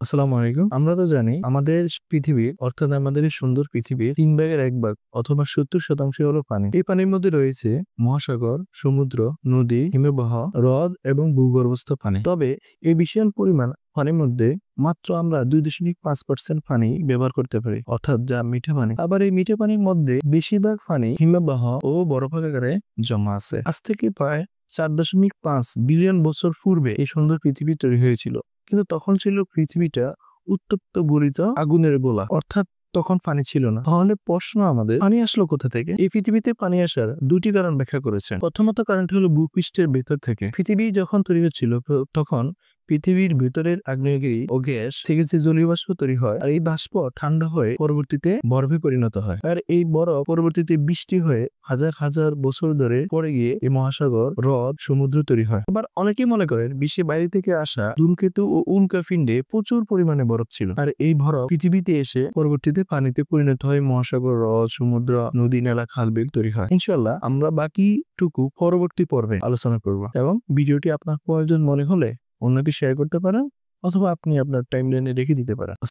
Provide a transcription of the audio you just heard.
আসসালামু আলাইকুম। আমরা তো জানি আমাদের পৃথিবী অর্থাৎ আমাদের এই সুন্দর পৃথিবীর ৩ ভাগের ১ ভাগ অথবা ৭০% হলো পানি। এই পানির মধ্যে রয়েছে মহাসাগর, সমুদ্র, নদী, হিমবাহ, হ্রদ এবং ভূগর্ভস্থ পানি। তবে এই বিশাল পরিমাণ পানির মধ্যে মাত্র আমরা ২.৫% পানি ব্যবহার করতে পারি, অর্থাৎ যা মিঠা পানি। আবার এই মিঠা পানির মধ্যে বেশিরভাগ পানি হিমবাহ ও বরফের আকারে জমা আছে। আজ থেকে প্রায় ৪.৫ বিলিয়ন বছর পূর্বে এই সুন্দর পৃথিবী তৈরি হয়েছিল। কিন্তু তখন ছিল পৃথিবীটা উত্তপ্ত গলিত আগুনের গোলা, অর্থাৎ তখন পানি ছিল না। তাহলে প্রশ্ন আমাদের, পানি আসলো কোথা থেকে? এই পৃথিবীতে পানি আসার দুটি কারণ ব্যাখ্যা করেছেন। প্রথমত কারণটি হলো ভূপৃষ্ঠের ভেতর থেকে। পৃথিবী যখন তৈরি হচ্ছিল তখন পৃথিবীর ভেতরের আগ্নেয়গিরি ও গ্যাস থেকে যে জলীয় বাষ্প তৈরি হয়, আর এই বাষ্প ঠান্ডা হয়ে পরবর্তীতে বরফে পরিণত হয়। আর এই বরফ পরবর্তীতে বৃষ্টি হয়ে হাজার হাজার বছর ধরে পড়ে গিয়ে এই মহাসাগর, হ্রদ, সমুদ্র তৈরি হয়। আবার অনেকেই মনে করেন বিশ্বের বাইরে থেকে আসা ধূমকেতু ও উল্কাপিণ্ডে প্রচুর পরিমাণে বরফ ছিল, আর এই বরফ পৃথিবীতে এসে পরবর্তীতে পানিতে পরিণত হয়, মহাসাগর, হ্রদ, সমুদ্র, নদী, নালা, খাল, বিল তৈরি হয়। ইনশাআল্লাহ আমরা বাকিটুকু পরবর্তী পর্বে আলোচনা করব, এবং ভিডিওটি আপনার প্রয়োজন মনে হলে অন্যকে শেয়ার করতে পারেন, অথবা আপনি আপনার টাইমলাইনে রেখে দিতে পারেন।